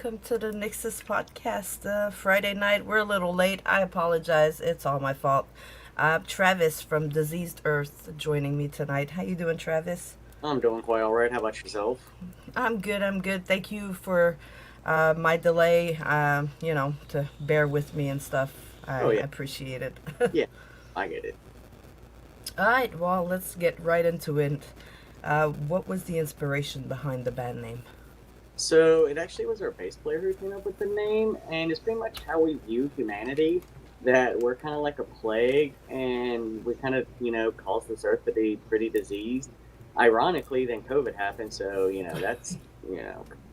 welcome to the NYXUS podcast. Friday night, we're a little late. I apologize. It's all my fault. Travis from Diseased Earth joining me tonight. How you doing, Travis? I'm doing quite all right. How about yourself? I'm good. I'm good. Thank you for my delay. To bear with me and stuff. Oh I yeah, appreciate it. yeah, I get it. All right. Well, let's get right into it. What was the inspiration behind the band name? So it actually was our bass player who came up with the name, and it's pretty much how we view humanity. That we're kind of like a plague, and we kind of cause this earth to be pretty diseased. Ironically, then COVID happened, so that's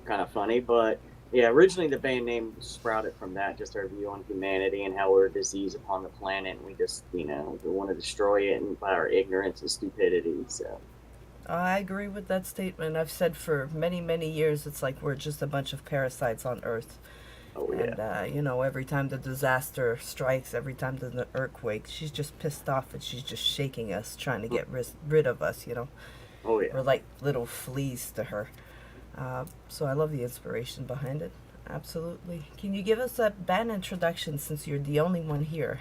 kind of funny. But yeah, originally the band name sprouted from that, just our view on humanity and how we're a disease upon the planet, and we just we want to destroy it and by our ignorance and stupidity. So. I agree with that statement. I've said for many, many years it's like we're just a bunch of parasites on Earth. Oh yeah. And, every time the disaster strikes, every time there's an earthquake, she's just pissed off and she's just shaking us, trying to get rid of us. Oh yeah. We're like little fleas to her. So I love the inspiration behind it. Absolutely. Can you give us a band introduction since you're the only one here?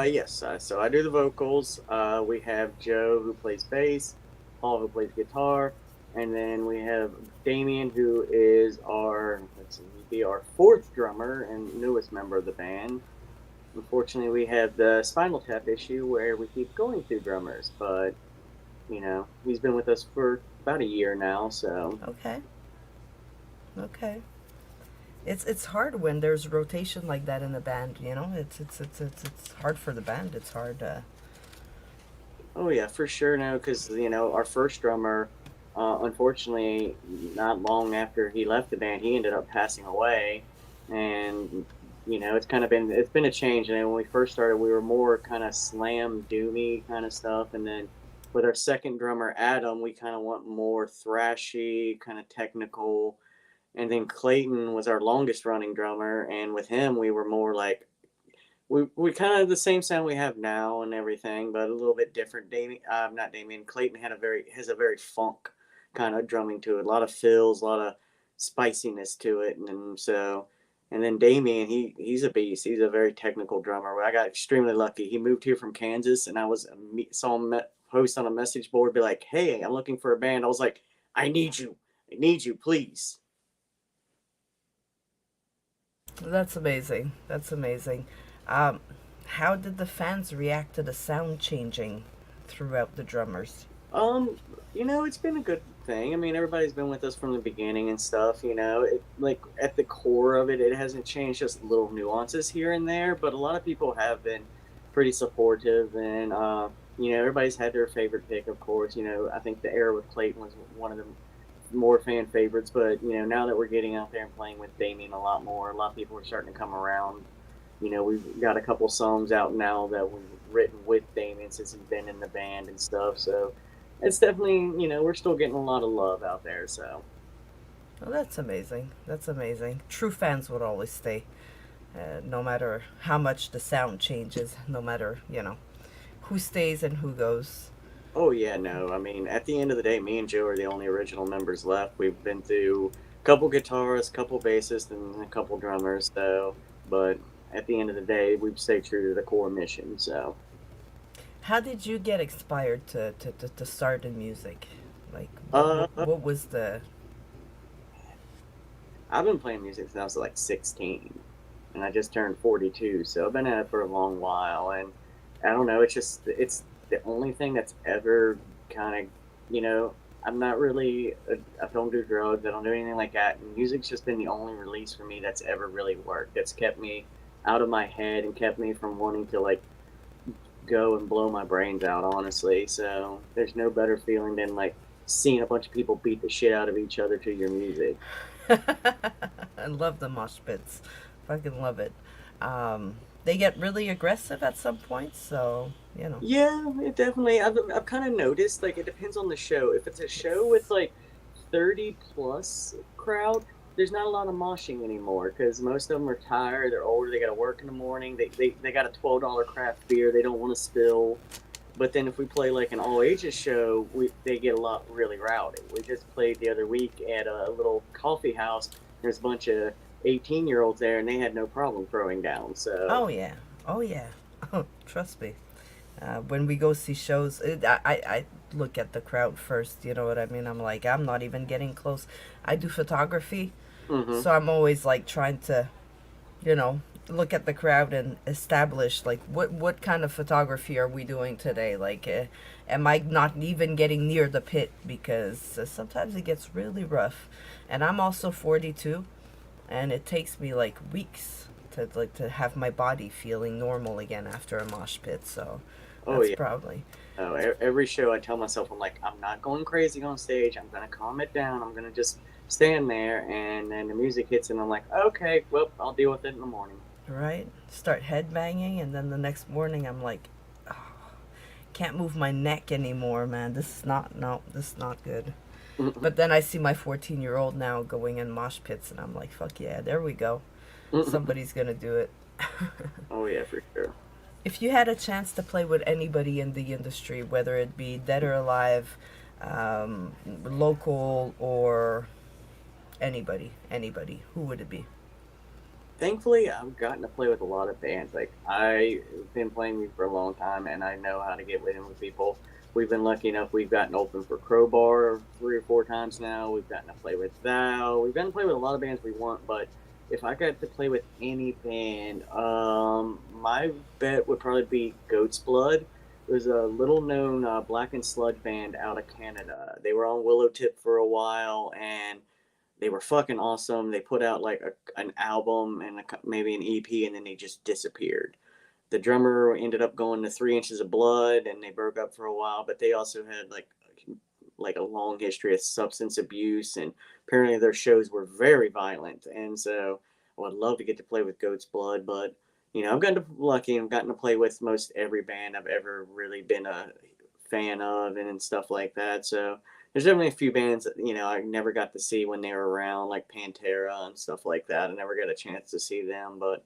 Yes. So I do the vocals. We have Joe who plays bass, Paul who plays guitar, and then we have Damien who is our he'd be our fourth drummer and newest member of the band. Unfortunately, we have the Spinal Tap issue where we keep going through drummers, but he's been with us for about a year now, so. Okay. Okay. It's hard when there's rotation like that in a band. It's hard for the band. It's hard. Oh yeah, for sure. No, because our first drummer, unfortunately, not long after he left the band, he ended up passing away, and it's been a change. And when we first started, we were more kind of slam doomy kind of stuff, and then with our second drummer Adam, we kind of want more thrashy, kind of technical. And then Clayton was our longest running drummer, and with him, we were more like we kind of the same sound we have now and everything, but a little bit different. Not Damien. Clayton has a very funk kind of drumming to it. A lot of fills, a lot of spiciness to it, and then Damien, he's a beast. He's a very technical drummer. I got extremely lucky. He moved here from Kansas, and I saw him post on a message board, be like, "Hey, I'm looking for a band." I was like, I need you, please." That's amazing. That's amazing. Um, how did the fans react to the sound changing throughout the drummers? Um, it's been a good thing. I mean, everybody's been with us from the beginning and stuff. Like at the core of it, it hasn't changed. Just little nuances here and there, but a lot of people have been pretty supportive, and everybody's had their favorite pick, of course. I think the era with Clayton was one of the more fan favorites, but now that we're getting out there and playing with Damien a lot of people are starting to come around. We've got a couple songs out now that we've written with Damien since he's been in the band and stuff. So it's definitely, we're still getting a lot of love out there. So. Well, that's amazing. That's amazing. True fans would always stay, no matter how much the sound changes, no matter, who stays and who goes. Oh yeah, no. I mean, at the end of the day, me and Joe are the only original members left. We've been through a couple guitarists, a couple bassists, and a couple drummers. So, but at the end of the day, we've stayed true to the core mission. So. How did you get inspired to start in music? Like, Uh, what was the. I've been playing music since I was like 16, and I just turned 42, so I've been at it for a long while. And I don't know, it's the only thing that's ever kind of, I'm not really, I don't do drugs, I don't do anything like that. And music's just been the only release for me that's ever really worked. That's kept me out of my head and kept me from wanting to like go and blow my brains out, honestly. So there's no better feeling than like seeing a bunch of people beat the shit out of each other to your music. I love the mosh pits. Fucking love it. They get really aggressive at some point, so, Yeah, it definitely. I've kind of noticed like it depends on the show. If it's a show with like 30 plus crowd, there's not a lot of moshing anymore because most of them are tired. They're older. They got to work in the morning. They got a $12 craft beer. They don't want to spill. But then if we play like an all ages show, they get a lot really rowdy. We just played the other week at a little coffee house. There's a bunch of 18-year-olds there, and they had no problem throwing down. So, Oh yeah, oh yeah. Trust me. When we go see shows, I look at the crowd first. You know what I mean? I'm like, I'm not even getting close. I do photography, hmm so I'm always like trying to, you know, look at the crowd and establish like what kind of photography are we doing today? Like, am I not even getting near the pit because sometimes it gets really rough, and I'm also 42, and it takes me like weeks to have my body feeling normal again after a mosh pit. So oh that's yeah. probably Oh, every show I tell myself, I'm like, I'm not going crazy on stage. I'm gonna calm it down. I'm gonna just stand there, and then the music hits, and I'm like, okay, well, I'll deal with it in the morning. right. Start headbanging, and then the next morning I'm like, oh, can't move my neck anymore, man. This is not no, this is not good. But then I see my 14-year-old now going in mosh pits, and I'm like, fuck yeah, there we go. Somebody's gonna do it. Oh yeah, for sure. If you had a chance to play with anybody in the industry, whether it be dead or alive, local or anybody, who would it be? Thankfully, I've gotten to play with a lot of bands. Like I've been playing music for a long time, and I know how to get in with people. We've been lucky enough. We've gotten open for Crowbar 3 or 4 times now. We've gotten to play with Thou. We've gotten to play with a lot of bands we want. But if I got to play with any band, my bet would probably be Goat's Blood. It was a little known black and sludge band out of Canada. They were on Willow Tip for a while, and they were fucking awesome. They put out like an album and maybe an EP, and then they just disappeared. The drummer ended up going to 3 Inches of Blood, and they broke up for a while. But they also had like a long history of substance abuse, and apparently their shows were very violent. And so I would love to get to play with Goat's Blood, but I've gotten lucky and gotten to play with most every band I've ever really been a fan of and stuff like that. So there's definitely a few bands that I never got to see when they were around, like Pantera and stuff like that. I never got a chance to see them, but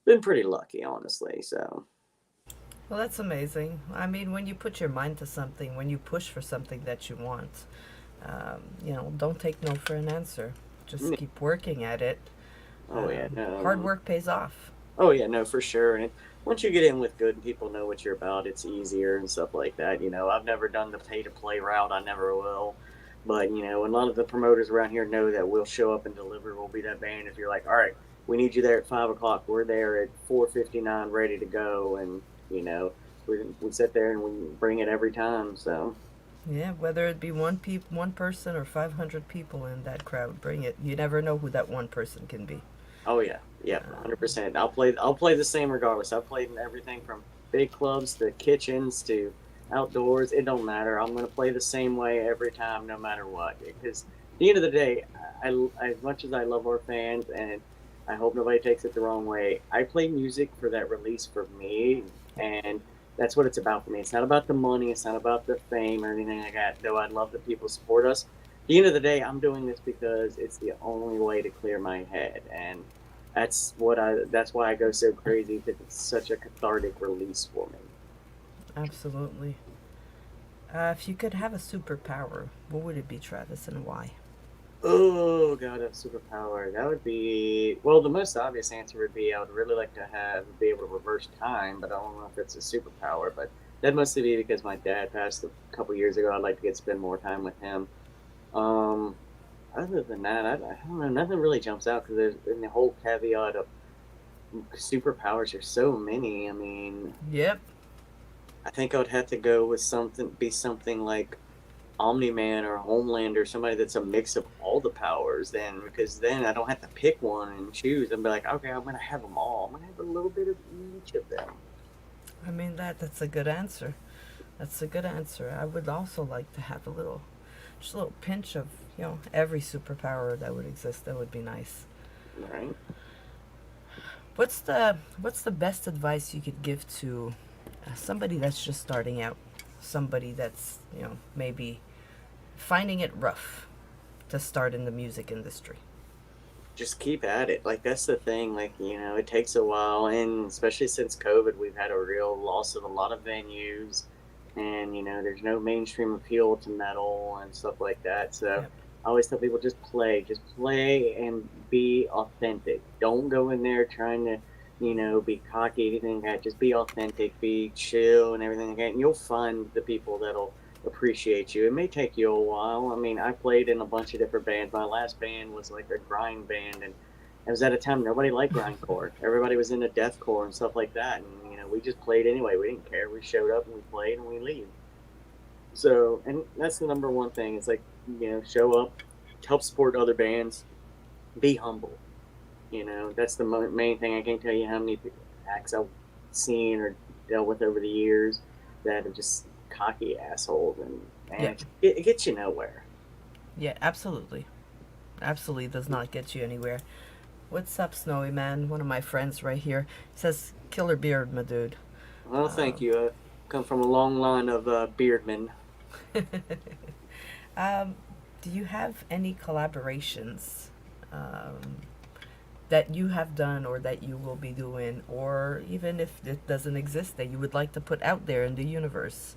been pretty lucky, honestly. So Well, that's amazing. I mean, when you put your mind to something, when you push for something that you want, don't take no for an answer. Just yeah. keep working at it. Oh yeah, Hard no. work pays off. Oh yeah, no, for sure. And once you get in with good and people know what you're about, it's easier and stuff like that. I've never done the pay to play route. I never will. But a lot of the promoters around here know that we'll show up and deliver. We'll be that band. If you're like, all right, we need you there at 5 o'clock. We're there at 4:59, ready to go, and we sit there and we bring it every time. So. Yeah, whether it be one person or 500 people in that crowd, bring it. You never know who that one person can be. Oh yeah, yeah, Um, 100%. I'll play the same regardless. I've played in everything from big clubs to kitchens to outdoors. It don't matter. I'm gonna play the same way every time, no matter what. Because at the end of the day, as much as I love our fans, and I hope nobody takes it the wrong way, I play music for that release for me, and that's what it's about for me. It's not about the money. It's not about the fame or anything like that. Though I'd love that people support us. At the end of the day, I'm doing this because it's the only way to clear my head, and that's why I go so crazy, because it's such a cathartic release for me. Absolutely. If you could have a superpower, what would it be, Travis, and why? Oh god, a superpower. That would be, well, the most obvious answer would be I would really like to be able to reverse time, but I don't know if it's a superpower. But that mostly be because my dad passed a couple years ago. I'd like to spend more time with him. Um, Other than that, I don't know. Nothing really jumps out because there's in the whole caveat of superpowers. There's so many. I mean, Yep. I think I would have to go with something like Omni Man or Homelander, somebody that's a mix of all the powers. Then, because then I don't have to pick one and choose and be like, okay, I'm gonna have them all. I'm gonna have a little bit of each of them. I mean that's a good answer. That's a good answer. I would also like to have just a little pinch of every superpower that would exist. That would be nice. Right? What's the best advice you could give to somebody that's just starting out, somebody that's maybe finding it rough to start in the music industry? Just keep at it. Like that's the thing. Like it takes a while, and especially since COVID, we've had a real loss of a lot of venues, and there's no mainstream appeal to metal and stuff like that. So Yep. I always tell people just play and be authentic. Don't go in there trying to, be cocky, anything like that. Just be authentic, be chill and everything like that. And you'll find the people that'll appreciate you. It may take you a while. I mean, I played in a bunch of different bands. My last band was like a grind band, and it was at a time nobody liked grindcore. Everybody was into deathcore and stuff like that. And, we just played anyway. We didn't care. We showed up and we played and we leave. So, and that's the number one thing. It's like, show up, help support other bands, be humble. That's the main thing. I can't tell you how many acts I've seen or dealt with over the years that are just cocky assholes, and Yeah. it gets you nowhere. Yeah, absolutely. Absolutely does not get you anywhere. What's up, Snowy Man? One of my friends right here says, "Killer beard, my dude." Well, thank you. I come from a long line of beardmen. um, do you have any collaborations that you have done or that you will be doing, or even if it doesn't exist, that you would like to put out there in the universe?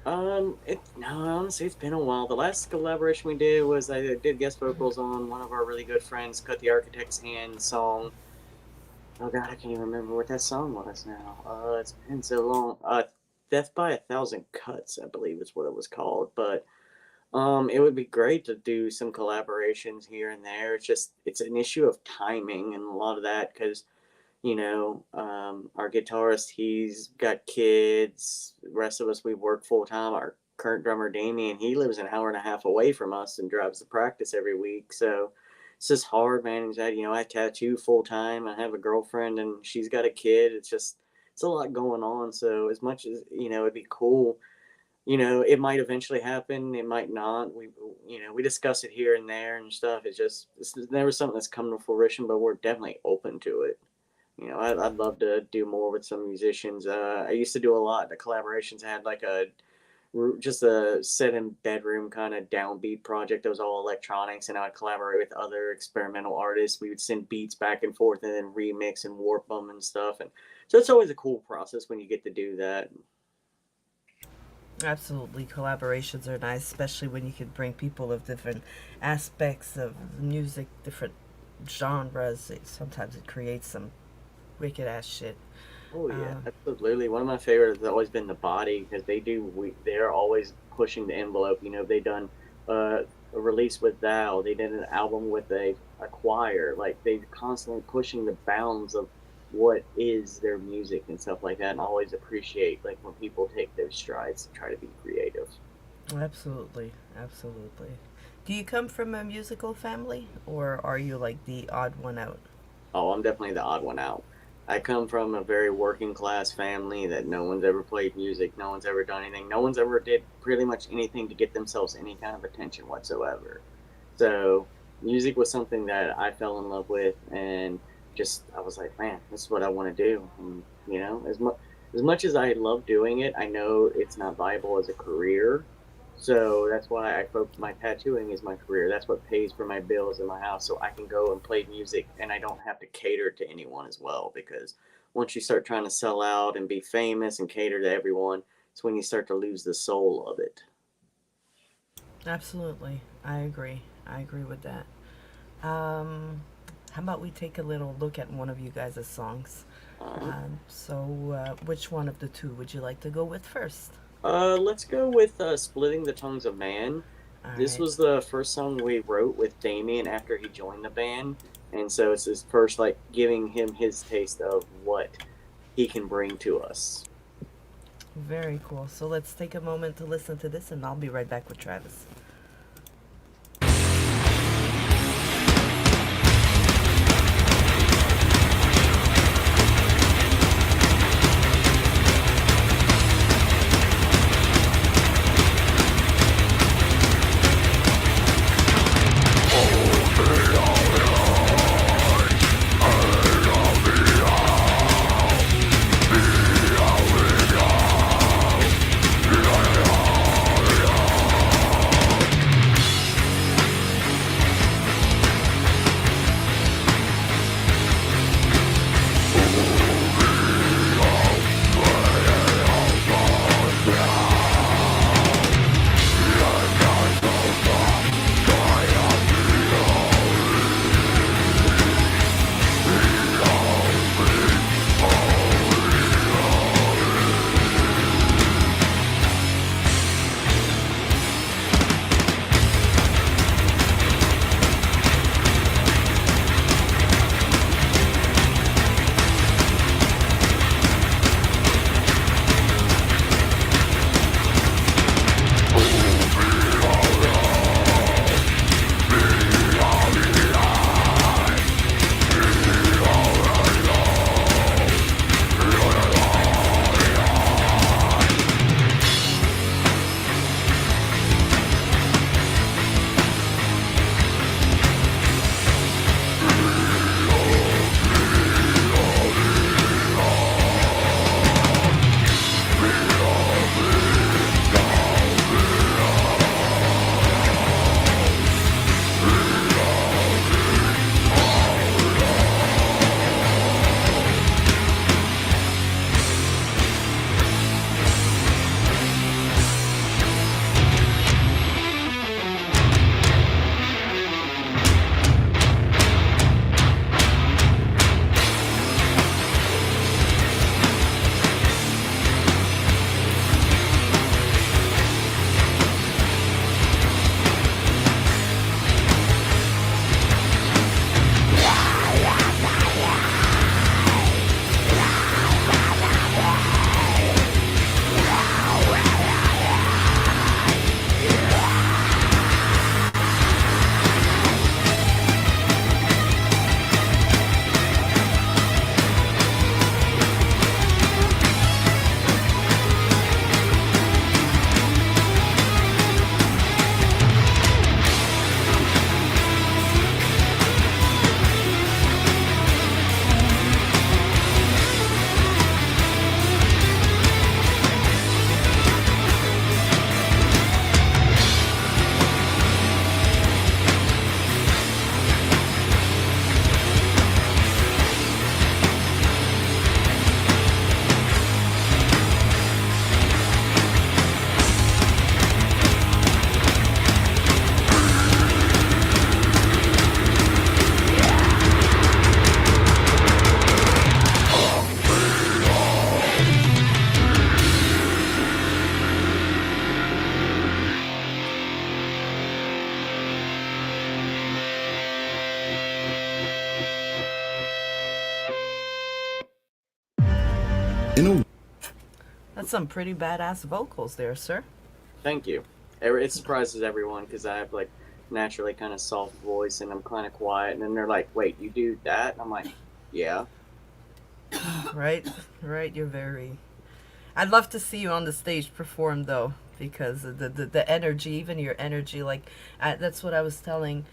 No, honestly, it's been a while. The last collaboration we did was I did guest vocals on one of our really good friends, Cut the Architect's Hand song. Oh God, I can't even remember what that song was now. It's been so long. Death by a Thousand Cuts, I believe is what it was called. But it would be great to do some collaborations here and there. It's an issue of timing and a lot of that because our guitarist, he's got kids. The rest of us, we work full time. Our current drummer, Damien, he lives an hour and a half away from us and drives to practice every week. So it's just hard managing that. I tattoo full time. I have a girlfriend and she's got a kid. It's a lot going on. So as much as, it'd be cool, it might eventually happen. It might not. We discuss it here and there and stuff. It's never something that's come to fruition, but we're definitely open to it. I'd love to do more with some musicians. I used to do a lot. The collaborations I had like just a set in bedroom kind of downbeat project that was all electronics, and I'd collaborate with other experimental artists. We would send beats back and forth and then remix and warp them and stuff. And so it's always a cool process when you get to do that. Absolutely, collaborations are nice, especially when you can bring people of different aspects of music, different genres. Sometimes it creates some wicked ass shit. Oh yeah, Uh, absolutely. One of my favorites has always been the Body because they're always pushing the envelope. They done a release with Thou. They did an album with a choir. Like they constantly pushing the bounds of what is their music and stuff like that. And I always appreciate like when people take those strides to try to be creative. Absolutely, absolutely. Do you come from a musical family, or are you like the odd one out? Oh, I'm definitely the odd one out. I come from a very working class family that no one's ever played music, no one's ever done anything, no one's ever did pretty much anything to get themselves any kind of attention whatsoever. So music was something that I fell in love with, and just I was like, man, this is what I want to do. And as much as I love doing it, I know it's not viable as a career. So that's why I focus my tattooing is my career. That's what pays for my bills in my house. So I can go and play music and I don't have to cater to anyone as well. Because once you start trying to sell out and be famous and cater to everyone, it's when you start to lose the soul of it. Absolutely, I agree. I agree with that. Um, how about we take a little look at one of you guys' songs? Uh, Which one of the two would you like to go with first? let's go with Splitting the Tongues of Man. All This right. was the first song we wrote with Damien after he joined the band. And so it's his first, like, giving him his taste of what he can bring to us. Very cool. So let's take a moment to listen to this, and I'll be right back with Travis. In a That's some pretty badass vocals there, sir. Thank you. It surprises everyone because I have like naturally kind of soft voice and I'm kind of quiet, and then they're like, "Wait, you do that?" And I'm like, "Yeah." Right? Right, you're very. I'd love to see you on the stage perform though, because the energy, even your energy, like that's what I was telling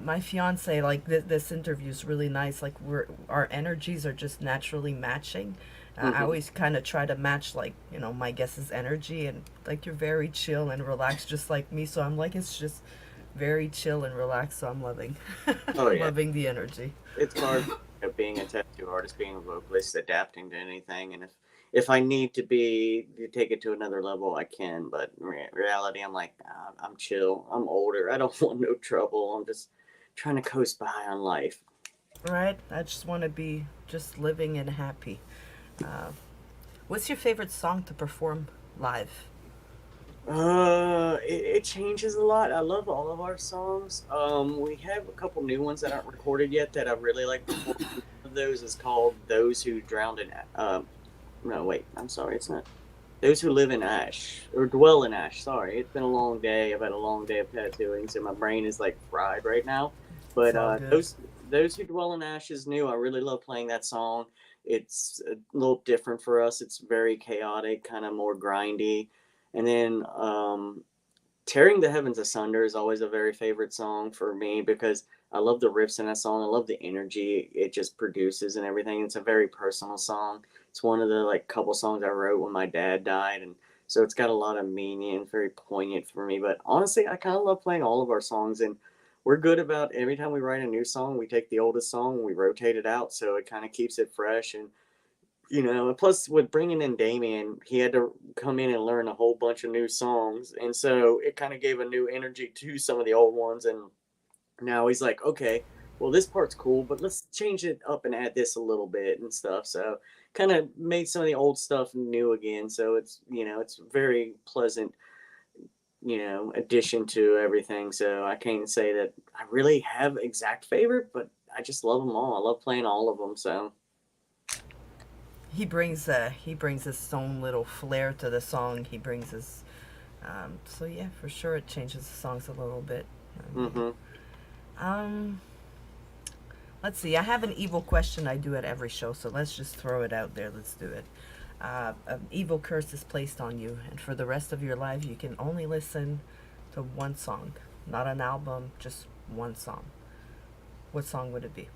my fiance. Like this interview is really nice. Like our energies are just naturally matching. I Hmm. always kind of try to match like my guest's energy, and like you're very chill and relaxed, just like me. So I'm like it's just very chill and relaxed. So I'm loving Oh yeah, loving the energy. it's hard being a tattoo artist, being a vocalist, adapting to anything, and if I need to take it to another level, I can. But in reality, I'm like, nah, I'm chill. I'm older. I don't want no trouble. I'm just trying to coast by on life. Right? I just want to be just living and happy. Uh, what's your favorite song to perform live? It changes a lot. I love all of our songs. We have a couple new ones that aren't recorded yet that I really like performing. One of those is called "Those Who Drowned in." No, wait. I'm sorry. It's not. Those who live in ash or dwell in ash. Sorry, it's been a long day. I've had a long day of tattooing, so my brain is like fried right now. It's But all good. those who dwell in ash is new. I really love playing that song. It's a little different for us. It's very chaotic, kind of more grindy. And then Tearing the Heavens Asunder is always a very favorite song for me because I love the riffs in that song. I love the energy it just produces and everything. It's a very personal song. It's one of the like couple songs I wrote when my dad died, and so it's got a lot of meaning and very poignant for me. But honestly, I kind of love playing all of our songs, and we're good about every time we write a new song, we take the oldest song, we rotate it out, so it kind of keeps it fresh. And and plus with bringing in Damien, he had to come in and learn a whole bunch of new songs, and so it kind of gave a new energy to some of the old ones. And now he's like, okay, well this part's cool, but let's change it up and add this a little bit and stuff. So kind of made some of the old stuff new again. So it's very pleasant, addition to everything. So I can't say that I really have exact favorite, but I just love them all. I love playing all of them. So. He brings his own little flair to the song. He brings his so yeah, for sure it changes the songs a little bit. I mean, Hmm. um, let's see. I have an evil question I do at every show, so let's just throw it out there. Let's do it. An evil curse is placed on you, and for the rest of your life, you can only listen to one song, not an album, just one song. What song would it be?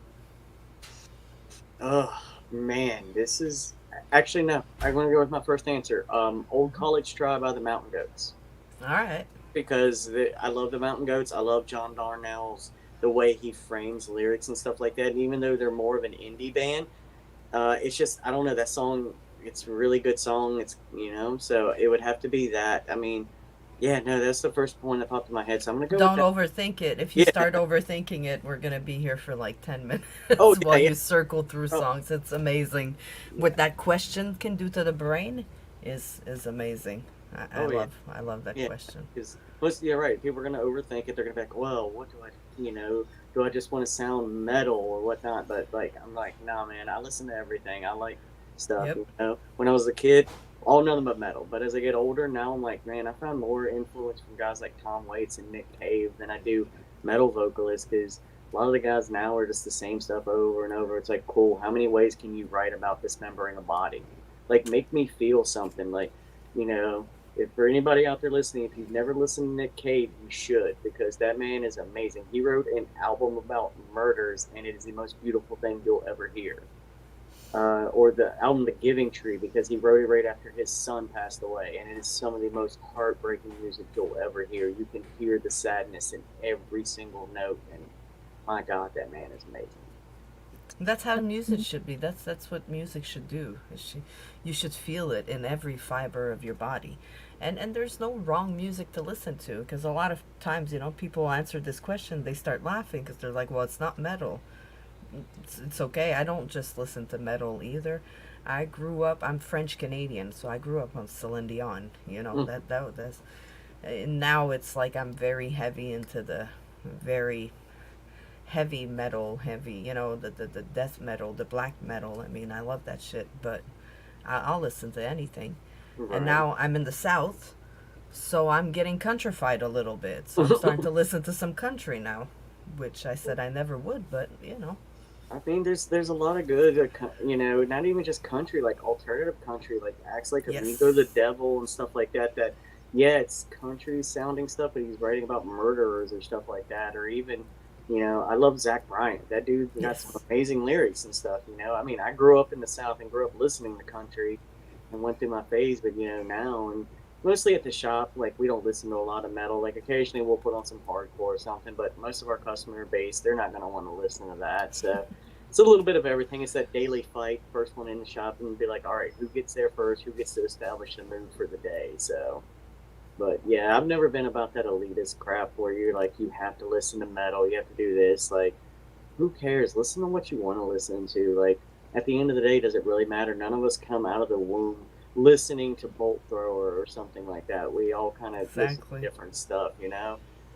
Oh man, this is actually no. I'm gonna go with my first answer. Old College Try by the Mountain Goats All right. because I love the Mountain Goats. I love John Darnell's the way he frames lyrics and stuff like that. And even though they're more of an indie band, it's just I don't know that song. It's a really good song. So it would have to be that. I mean, yeah, no, that's the first one that popped in my head. So I'm gonna go with Don't that. overthink it. If you Yeah. start overthinking it, we're gonna be here for like 10 minutes Oh yeah, while yeah. you circle through Oh songs. It's amazing. yeah. What that question can do to the brain is amazing. I Oh yeah. love I love that Yeah, question. because most yeah, right. People are gonna overthink it. They're gonna be like, "Well, what do I, do I just want to sound metal or whatnot?" But like, I'm like, "Nah, man. I listen to everything. I like stuff." Yep. When I was a kid, all nothing but metal. But as I get older, now I'm like, man, I found more influence from guys like Tom Waits and Nick Cave than I do metal vocalists because a lot of the guys now are just the same stuff over and over. It's like, cool. How many ways can you write about dismembering a body? Like, make me feel something. Like, you know if for anybody out there listening, if you've never listened to Nick Cave, you should because that man is amazing. He wrote an album about murders, and it is the most beautiful thing you'll ever hear. Or the album The Giving Tree because he wrote it right after his son passed away, and it is some of the most heartbreaking music you'll ever hear. You can hear the sadness in every single note, and my God, that man is amazing. That's how music should be. That's what music should do. You should feel it in every fiber of your body. And there's no wrong music to listen to because a lot of times, people answer this question, they start laughing because they're like, "Well, it's not metal." It's okay. I don't just listen to metal either. I grew up. I'm French Canadian, so I grew up on Celine Dion. Mm. That's. And now it's like I'm very heavy into the very heavy metal, heavy. The death metal, the black metal. I mean, I love that shit, but I'll listen to anything. And Right. now I'm in the South, so I'm getting countrified a little bit. So I'm starting to listen to some country now, which I said I never would, but you know. I mean, there's a lot of good, not even just country, like alternative country, like acts like Amigo the Yes. Devil and stuff like that. That yeah, it's country sounding stuff, but he's writing about murderers or stuff like that. Or even, I love Zach Bryant. That dude's got some Yes. amazing lyrics and stuff. I mean, I grew up in the South and grew up listening to country, and went through my phase. But now and mostly at the shop, like we don't listen to a lot of metal. Like occasionally we'll put on some hardcore or something, but most of our customer base, they're not going to want to listen to that. So it's a little bit of everything. It's that daily fight, first one in the shop, and be like, all right, who gets there first? Who gets to establish the mood for the day? So, but yeah, I've never been about that elitist crap where you're like, you have to listen to metal, you have to do this. Like, who cares? Listen to what you want to listen to. Like, at the end of the day, does it really matter? None of us come out of the womb listening to Bolt Thrower or something like that. We all kind of listen to Exactly. different stuff.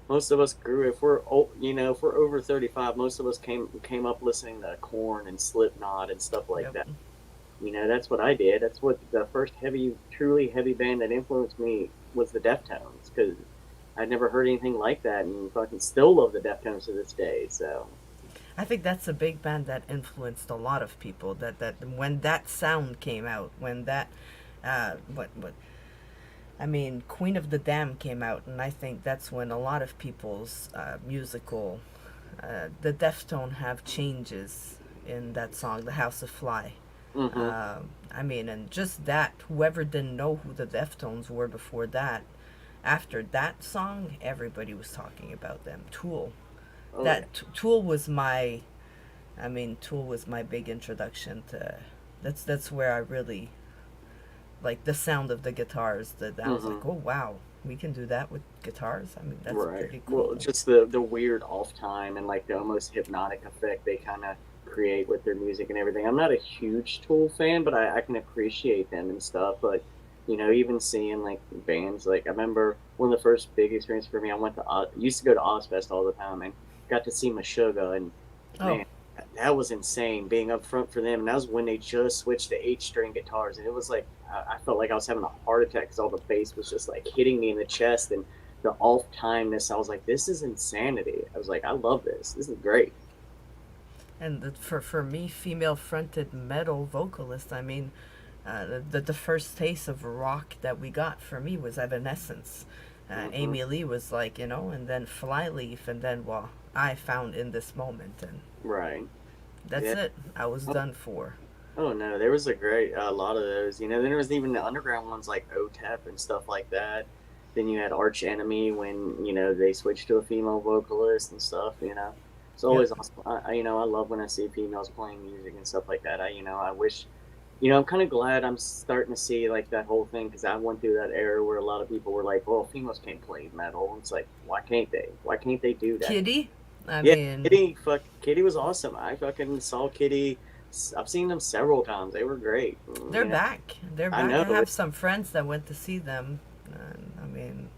Most of us grew. If we're old, if we're over 35, most of us came up listening to Korn and Slipknot and stuff like Yep. that. That's what I did. That's what the first truly heavy band that influenced me was the Deftones, because I'd never heard anything like that, and fucking still love the Deftones to this day. So, I think that's a big band that influenced a lot of people. That when that sound came out, when that, what I mean, Queen of the Dam came out, and I think that's when a lot of people's musical, the Deftone have changes in that song, The House of Fly. hmm I mean, and just that, whoever didn't know who the Deftones were before that, after that song, everybody was talking about them. Tool. oh yeah. Tool was my, I mean, Tool was my big introduction to. That's where I really like the sound of the guitars. That I was hmm like, oh wow, we can do that with guitars. I mean, that's Right. pretty Well, cool. just the weird off time and like the almost hypnotic effect they kind of create with their music and everything. I'm not a huge Tool fan, but I can appreciate them and stuff. But even seeing like bands, like I remember one of the first big experiences for me. I went to used to go to Ozfest all the time and got to see Meshuggah, and Oh, man, that was insane being up front for them. And that was when they just switched to 8 string guitars, and it was like I felt like I was having a heart attack because all the bass was just like hitting me in the chest, and the off timeness. I was like, this is insanity. I was like, I love this. This is great. and for me, female fronted metal vocalist. I mean, the first taste of rock that we got for me was Evanescence. Hmm. Amy Lee was like, and then Flyleaf, and then well, I found In This Moment, and Right. that's Yeah. it. I was Oh, done for. oh, no, there was a lot of those. Then there was even the underground ones like OTEP and stuff like that. Then you had Arch Enemy when they switched to a female vocalist and stuff. It's Yep. always awesome. I love when I see females playing music and stuff like that. I wish. I'm kind of glad I'm starting to see like that whole thing, because I went through that era where a lot of people were like, "Well, females can't play metal." And it's like, why can't they? Why can't they do that? Kitty. I Yeah, mean, Kitty was awesome. I fucking saw Kitty. I've seen them several times. They were great. they're back. They're I back. know I have some friends that went to see them. And, I mean,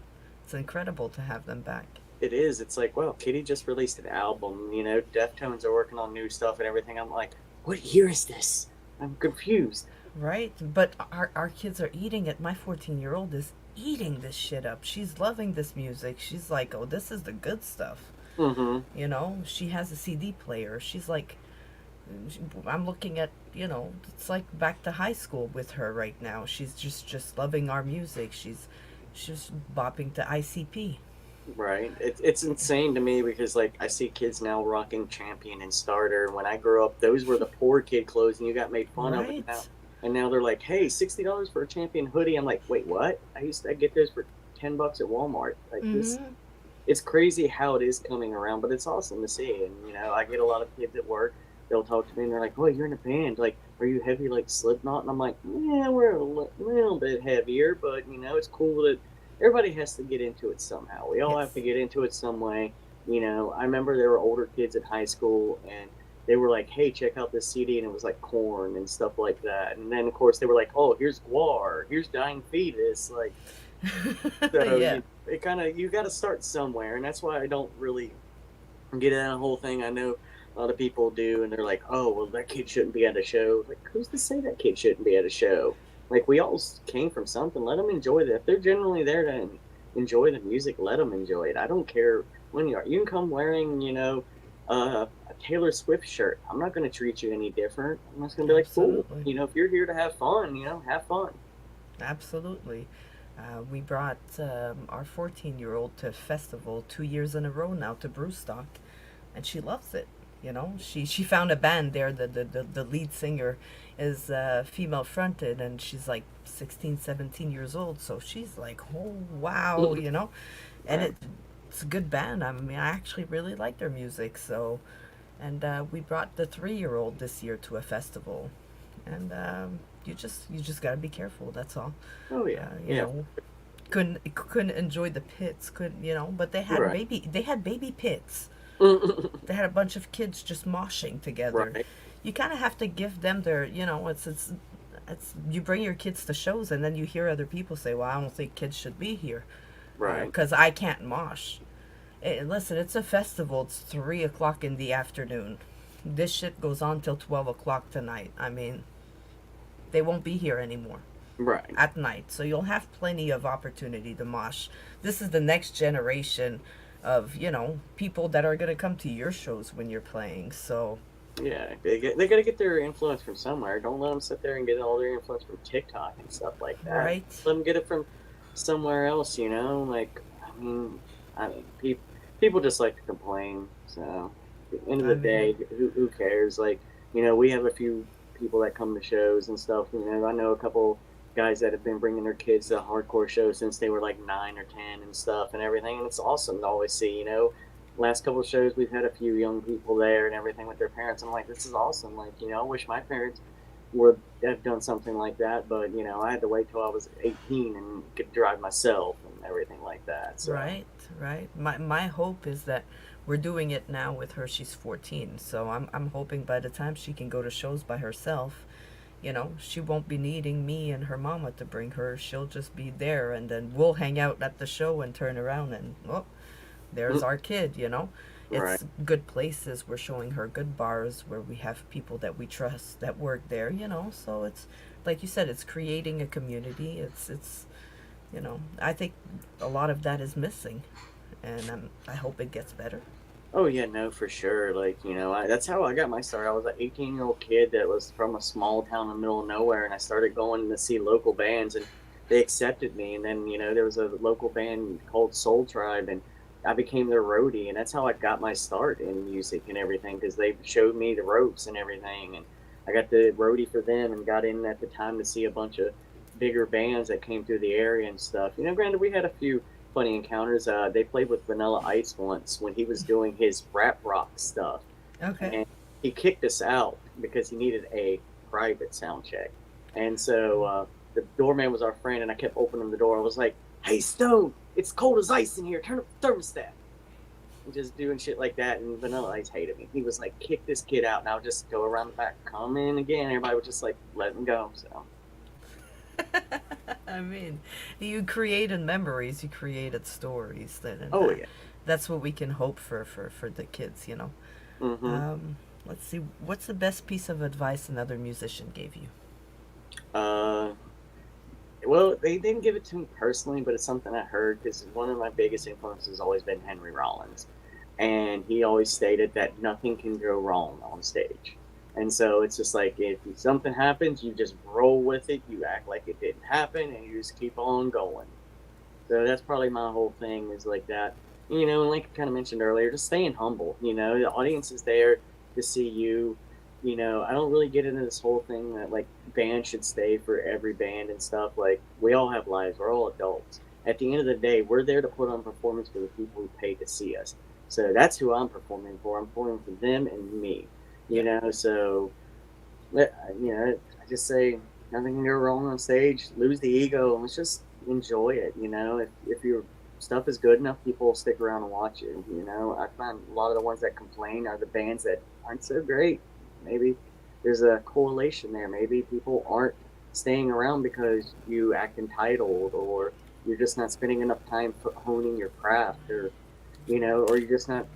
it's incredible to have them back. it is. It's like, well, Kitty just released an album. Deftones are working on new stuff and everything. I'm like, what year is this? I'm confused. Right? But our kids are eating it. My 14-year-old is eating this shit up. She's loving this music. She's like, oh, this is the good stuff. Mm-hmm. She has a CD player. She's like, I'm looking at, it's like back to high school with her right now. She's just loving our music. She's bopping to ICP. Right. It's insane to me because like I see kids now rocking Champion and Starter. When I grew up, those were the poor kid clothes, and you got made fun of. And now, Right? and now they're like, "Hey, $60 for a Champion hoodie." I'm like, "Wait, what?" I get those for $10 at Walmart. Like this, Mm-hmm. it's crazy how it is coming around, but it's awesome to see. And I get a lot of kids at work. They'll talk to me and they're like, "Oh, you're in a band. Like, are you heavy like Slipknot?" And I'm like, "Yeah, we're little bit heavier, but it's cool that everybody has to get into it somehow. We all have to Yes. get into it some way." I remember there were older kids at high school and they were like, "Hey, check out this CD," and it was like Corn and stuff like that. And then of course they were like, "Oh, here's Guar, here's Dying Fetus," like. So Yeah. it kind of, you got to start somewhere, and that's why I don't really get in that whole thing. I know a lot of people do, and they're like, "Oh, well, that kid shouldn't be at a show." Like, who's to say that kid shouldn't be at a show? Like we all came from something. Let them enjoy that. If they're generally there to enjoy the music, let them enjoy it. I don't care when you are. You can come wearing, a Taylor Swift shirt. I'm not going to treat you any different. I'm just going to be like, cool. Absolutely. If you're here to have fun, have fun. Absolutely. We brought our 14-year-old to a festival 2 years in a row now to Brewstock, and she loves it. She found a band there. The lead singer is female fronted, and she's like 16, 17 years old. So she's like, oh, wow. And Right. it's a good band. I mean, I actually really like their music. So, and we brought the 3-year-old this year to a festival, and you just gotta be careful. That's all. Oh Uh, yeah. you Yeah. know, couldn't enjoy the pits. Couldn't. But Right. they had baby pits. They had a bunch of kids just moshing together. Right. You kind of have to give them it's you bring your kids to shows, and then you hear other people say, well, I don't think kids should be here Right. because I can't mosh. Listen, it's a festival. It's 3 o'clock in the afternoon. This shit goes on till 12 o'clock tonight. I mean, they won't be here anymore Right. at night, so you'll have plenty of opportunity to mosh. This is the next generation of people that are going to come to your shows when you're playing. So Yeah, they got to get their influence from somewhere. Don't let them sit there and get all their influence from TikTok and stuff like that. right. Let them get it from somewhere else. Like people just like to complain. So at the end of I the mean, day, who cares? Like we have a few people that come to shows and stuff. I know a couple guys that have been bringing their kids to hardcore shows since they were like 9 or 10 and stuff and everything. And it's awesome to always see. Last couple of shows we've had a few young people there and everything with their parents. I'm like, this is awesome. Like, I wish my parents would have done something like that, but I had to wait till I was 18 and could drive myself and everything like that. So right, right. My hope is that we're doing it now with her. She's 14, so I'm hoping by the time she can go to shows by herself, she won't be needing me and her mama to bring her. She'll just be there, and then we'll hang out at the show and turn around and, oh, there's our kid. right. It's good places. We're showing her good bars where we have people that we trust that work there. So it's like you said, it's creating a community. It's I think a lot of that is missing, and I hope it gets better. Oh yeah, no, for sure. Like, that's how I got my start. I was an 18-year-old kid that was from a small town in the middle of nowhere, and I started going to see local bands, and they accepted me. And then, there was a local band called Soul Tribe, and I became their roadie, and that's how I got my start in music and everything, because they showed me the ropes and everything, and I got the roadie for them, and got in at the time to see a bunch of bigger bands that came through the area and stuff. Granted, we had a few funny encounters. They played with Vanilla Ice once when he was doing his rap rock stuff, Okay. and he kicked us out because he needed a private sound check. And so the doorman was our friend, and I kept opening the door. I was like, "Hey, Stone, it's cold as ice in here. Turn up the thermostat." And just doing shit like that. And Vanilla Ice hated me. He was like, "Kick this kid out," and I would just go around the back, come in again. Everybody would just like let him go. So. I mean, you created memories, you created stories, and Oh yeah. that's what we can hope for the kids. Mm-hmm. Um, let's see, what's the best piece of advice another musician gave you? Uh, Well, they didn't give it to me personally, but it's something I heard because one of my biggest influences has always been Henry Rollins. And he always stated that nothing can go wrong on stage. And so it's just like if something happens, you just roll with it, you act like it didn't happen, and you just keep on going. So that's probably my whole thing is like that. And like I kind of mentioned earlier, just staying humble. The audience is there to see you. I don't really get into this whole thing that like bands should stay for every band and stuff. Like we all have lives. We're all adults. At the end of the day, we're there to put on performance for the people who pay to see us. So that's who I'm performing for. I'm performing for them and me. Yeah. So I just say nothing can go wrong on stage. Lose the ego and let's just enjoy it. If your stuff is good enough, people will stick around and watch it. I find a lot of the ones that complain are the bands that aren't so great. Maybe there's a correlation there. Maybe people aren't staying around because you act entitled, or you're just not spending enough time honing your craft, or you're just not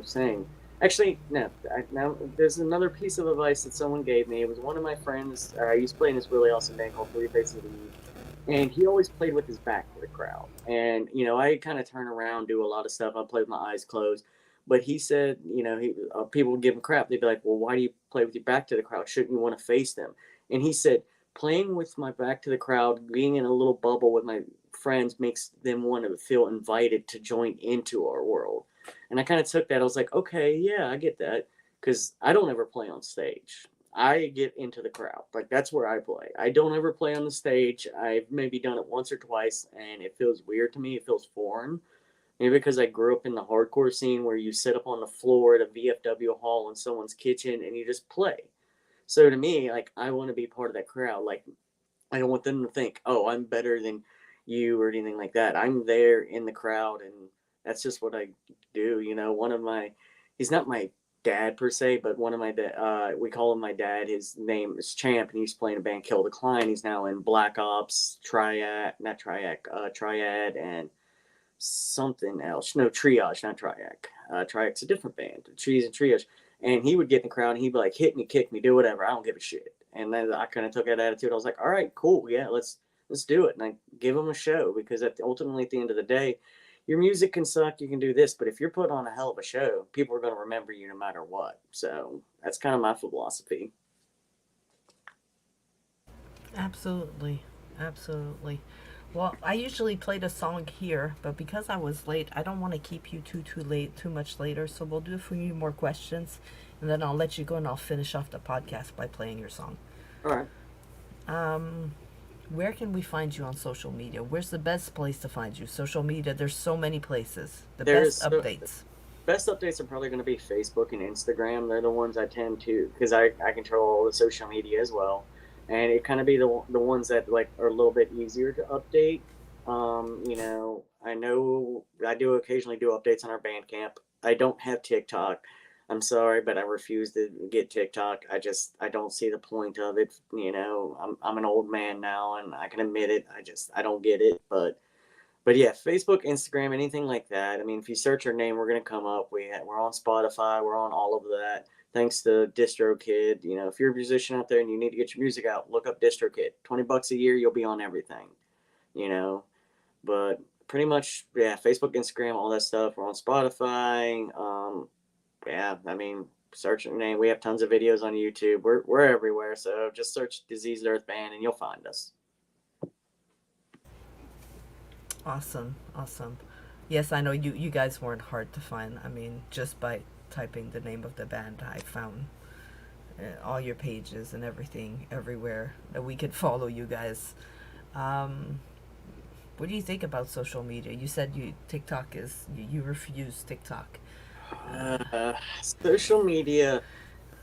saying. Actually, no. Now there's another piece of advice that someone gave me. It was one of my friends. I used to play in this really awesome band called Three Faces of Eve, and he always played with his back to the crowd. And I kind of turn around, do a lot of stuff. I play with my eyes closed. But he said, people would give him crap. They'd be like, "Well, why do you play with your back to the crowd? Shouldn't you want to face them?" And he said, "Playing with my back to the crowd, being in a little bubble with my friends, makes them want to feel invited to join into our world." And I kind of took that. I was like, okay, yeah, I get that. Because I don't ever play on stage. I get into the crowd. Like, that's where I play. I don't ever play on the stage. I've maybe done it once or twice, and it feels weird to me. It feels foreign. Maybe because I grew up in the hardcore scene where you sit up on the floor at a VFW hall in someone's kitchen and you just play. So to me, like, I want to be part of that crowd. Like, I don't want them to think, oh, I'm better than you or anything like that. I'm there in the crowd, and that's just what I do. One of my, he's not my dad per se, but one of my, we call him my dad. His name is Champ, and he's playing a band Kill Decline. He's now in Black Ops, Triad, not Triad, Triad, and something else. No, Triage, not Triac. Triac's a different band. Trees and Triage. And he would get in the crowd and he'd be like, hit me, kick me, do whatever. I don't give a shit. And then I kind of took that attitude. I was like, all right, cool, yeah, let's do it. And I give them a show because ultimately at the end of the day, your music can suck. You can do this, but if you're put on a hell of a show, people are going to remember you no matter what. So that's kind of my philosophy. Absolutely. Absolutely. Well, I usually play the song here, but because I was late, I don't want to keep you too much later. So we'll do a few more questions, and then I'll let you go, and I'll finish off the podcast by playing your song. All right. Um, where can we find you on social media? Where's the best place to find you? Social media. There's so many places. The best There's updates. best updates are probably going to be Facebook and Instagram. They're the ones I tend to because I control all the social media as well, and it kind of be the ones that like are a little bit easier to update. I know I do occasionally do updates on our Bandcamp. I don't have TikTok. I'm sorry, but I refuse to get TikTok. I don't see the point of it. I'm an old man now, and I can admit it. I don't get it, but yeah, Facebook, Instagram, anything like that. I mean, if you search our name, we're gonna come up. We're on Spotify. We're on all of that. Thanks to DistroKid. If you're a musician out there and you need to get your music out, look up DistroKid. $20 a year, you'll be on everything. You know, but pretty much, yeah, Facebook, Instagram, all that stuff. We're on Spotify. Yeah, I mean, search our name. We have tons of videos on YouTube. We're everywhere. So just search Diseased Earth Band and you'll find us. Awesome. Awesome. Yes, I know you guys weren't hard to find. I mean, just by typing the name of the band, I found all your pages and everything everywhere that we could follow you guys. Um, what do you think about social media? You said you TikTok is you refuse TikTok. Social media.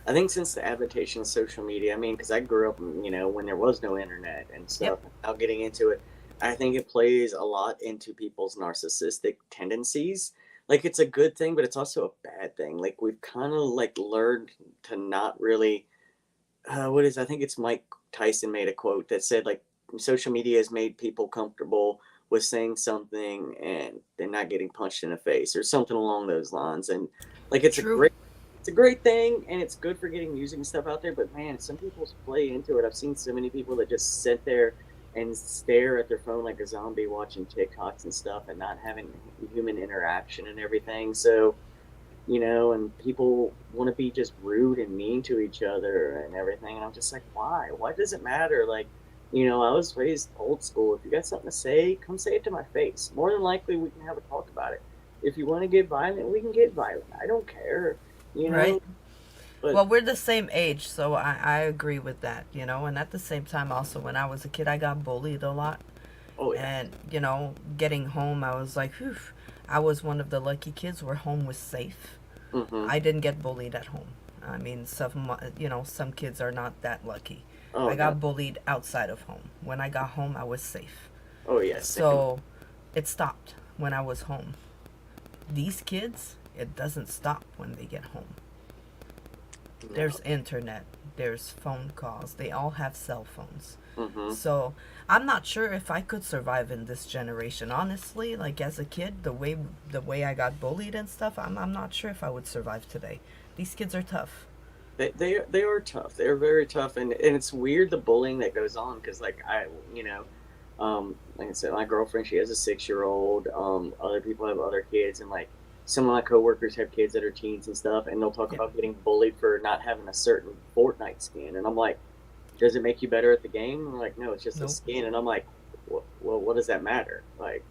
I think since the adaptation of social media, I mean, because I grew up, when there was no internet and Yep. stuff. Now getting into it, I think it plays a lot into people's narcissistic tendencies. Like it's a good thing, but it's also a bad thing. Like we've kind of like learned to not really. What is? I think it's Mike Tyson made a quote that said like social media has made people comfortable with saying something and they're not getting punched in the face or something along those lines. And like True. it's a great thing and it's good for getting music and stuff out there, but man, some people play into it. I've seen so many people that just sit there and stare at their phone like a zombie watching TikToks and stuff and not having human interaction and everything. So, and people want to be just rude and mean to each other and everything. And I'm just like, why? Why does it matter? Like, I was raised old school. If you got something to say, come say it to my face. More than likely, we can have a talk about it. If you want to get violent, we can get violent. I don't care, you Right. know. But Well, we're the same age, so I agree with that, you know. And at the same time, also, when I was a kid, I got bullied a lot. oh yeah, And, getting home, I was like, whew, I was one of the lucky kids where home was safe. mm-hmm. I didn't get bullied at home. I mean, some kids are not that lucky. Oh I no, got bullied outside of home. When I got home, I was safe. oh yeah, same. So it stopped when I was home. These kids, it doesn't stop when they get home. No. There's internet, there's phone calls. They all have cell phones. Mm-hmm. So I'm not sure if I could survive in this generation. Honestly, like as a kid, the way I got bullied and stuff, I'm not sure if I would survive today. These kids are tough. They are tough. They're very tough, and it's weird the bullying that goes on because like you know, like I said, my girlfriend, she has a 6 year old. Other people have other kids, and like some of my coworkers have kids that are teens and stuff, and they'll talk Yeah. about getting bullied for not having a certain Fortnite skin, and I'm like, does it make you better at the game? And they're like, no, it's just a Nope. skin, and I'm like, well, what does that matter? Like,